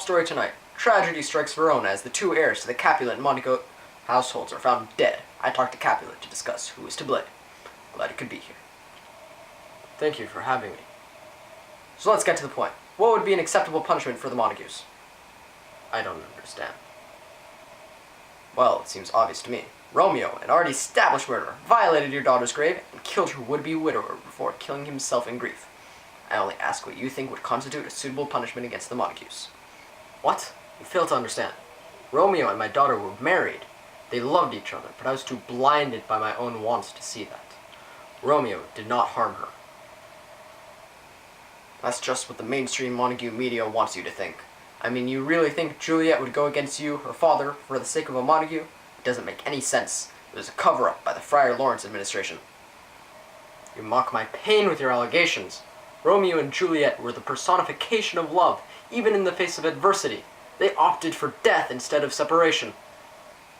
story tonight. Tragedy strikes Verona as the two heirs to the Capulet and Monaco households are found dead. I talked to Capulet to discuss who is to blame. Glad he could be here. Thank you for having me. So let's get to the point. What would be an acceptable punishment for the Montagues? I don't understand. Well, it seems obvious to me. Romeo, an already established murderer, violated your daughter's grave and killed her would-be widower before killing himself in grief. I only ask what you think would constitute a suitable punishment against the Montagues. What? You fail to understand. Romeo and my daughter were married. They loved each other, but I was too blinded by my own wants to see that. Romeo did not harm her. That's just what the mainstream Montague media wants you to think. I mean, you really think Juliet would go against you, her father, for the sake of a Montague? It doesn't make any sense. It was a cover-up by the Friar Lawrence administration. You mock my pain with your allegations. Romeo and Juliet were the personification of love, even in the face of adversity. They opted for death instead of separation.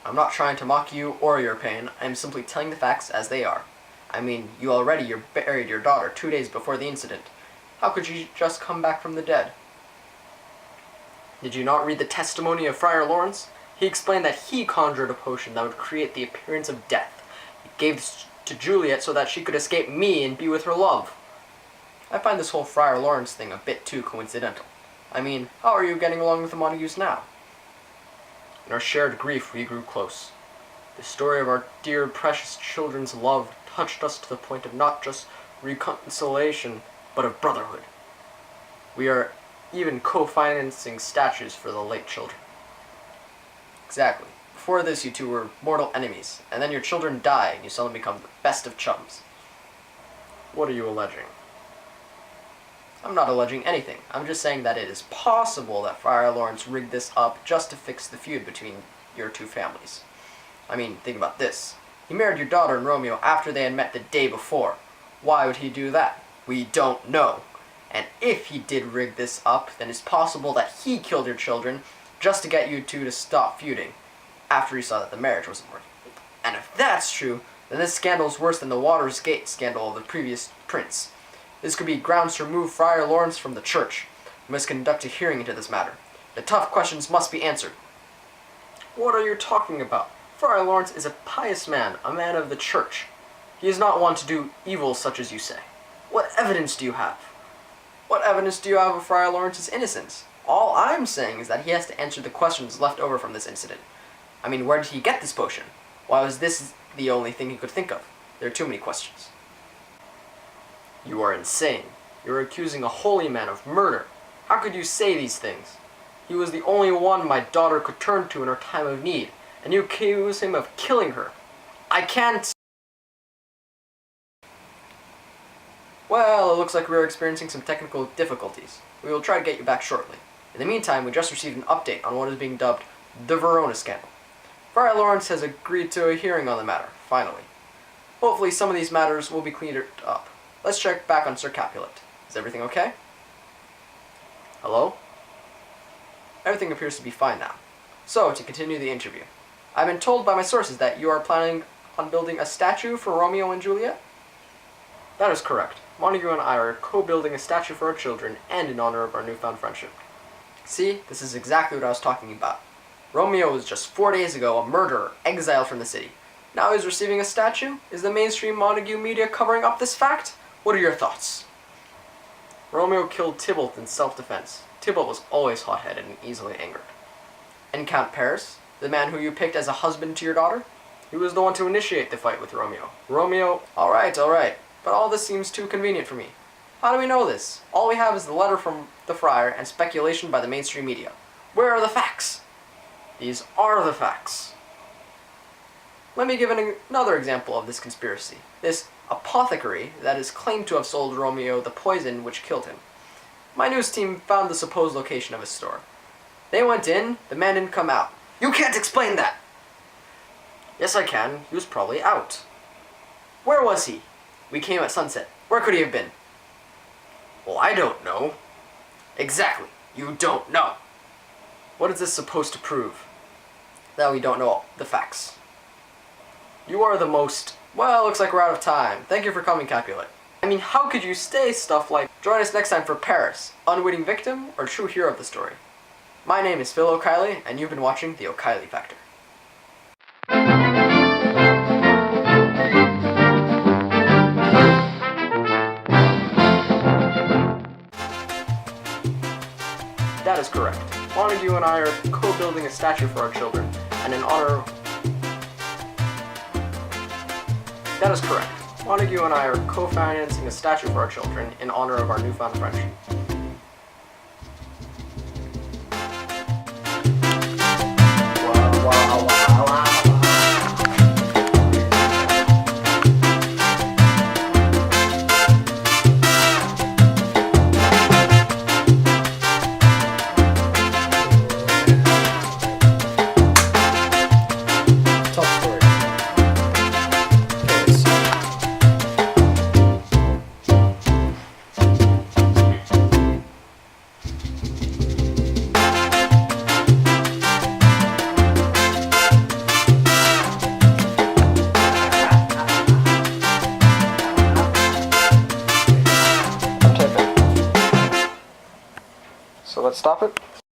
I'm not trying to mock you or your pain. I am simply telling the facts as they are. I mean, you buried your daughter 2 days before the incident. How could you just come back from the dead? Did you not read the testimony of Friar Lawrence? He explained that he conjured a potion that would create the appearance of death. He gave this to Juliet so that she could escape me and be with her love. I find this whole Friar Lawrence thing a bit too coincidental. I mean, how are you getting along with the Montagues now? In our shared grief, we grew close. The story of our dear, precious children's love touched us to the point of not just reconciliation, but of brotherhood. We are even co-financing statues for the late children. Exactly. Before this, you two were mortal enemies, and then your children die, and you suddenly become the best of chums. What are you alleging? I'm not alleging anything. I'm just saying that it is possible that Friar Lawrence rigged this up just to fix the feud between your two families. I mean, think about this. He married your daughter and Romeo after they had met the day before. Why would he do that? We don't know. And if he did rig this up, then it's possible that he killed your children just to get you two to stop feuding, after he saw that the marriage wasn't working. And if that's true, then this scandal is worse than the Watergate scandal of the previous prince. This could be grounds to remove Friar Lawrence from the church. We must conduct a hearing into this matter. The tough questions must be answered. What are you talking about? Friar Lawrence is a pious man, a man of the church. He is not one to do evil such as you say. What evidence do you have? What evidence do you have of Friar Lawrence's innocence? All I'm saying is that he has to answer the questions left over from this incident. I mean, where did he get this potion? Why was this the only thing he could think of? There are too many questions. You are insane. You're accusing a holy man of murder. How could you say these things? He was the only one my daughter could turn to in her time of need, and you accuse him of killing her. I can't... Well, it looks like we're experiencing some technical difficulties. We will try to get you back shortly. In the meantime, we just received an update on what is being dubbed the Verona scandal. Friar Lawrence has agreed to a hearing on the matter, finally. Hopefully some of these matters will be cleared up. Let's check back on Sir Capulet. Is everything okay? Hello? Everything appears to be fine now. So, to continue the interview. I've been told by my sources that you are planning on building a statue for Romeo and Juliet? That is correct. Montague and I are co-building a statue for our children and in honor of our newfound friendship. See, this is exactly what I was talking about. Romeo was just 4 days ago a murderer, exiled from the city. Now he's receiving a statue? Is the mainstream Montague media covering up this fact? What are your thoughts? Romeo killed Tybalt in self-defense. Tybalt was always hot-headed and easily angered. And Count Paris, the man who you picked as a husband to your daughter? He was the one to initiate the fight with Romeo. Alright. But all this seems too convenient for me. How do we know this? All we have is the letter from the friar and speculation by the mainstream media. Where are the facts? These are the facts. Let me give another example of this conspiracy. This apothecary that is claimed to have sold Romeo the poison which killed him. My news team found the supposed location of his store. They went in, the man didn't come out. You can't explain that! Yes, I can. He was probably out. Where was he? We came at sunset. Where could he have been? Well, I don't know. Exactly. You don't know. What is this supposed to prove? That we don't know the facts. You are the most... Well, looks like we're out of time. Thank you for coming, Capulet. I mean, how could you say stuff like, join us next time for Paris, unwitting victim, or true hero of the story? My name is Phil O'Kiley, and you've been watching The O'Kiley Factor. That is correct. Montague and I are co-building a statue for our children, and in honor of... That is correct. Montague and I are co-financing a statue for our children in honor of our newfound friendship. So let's stop it.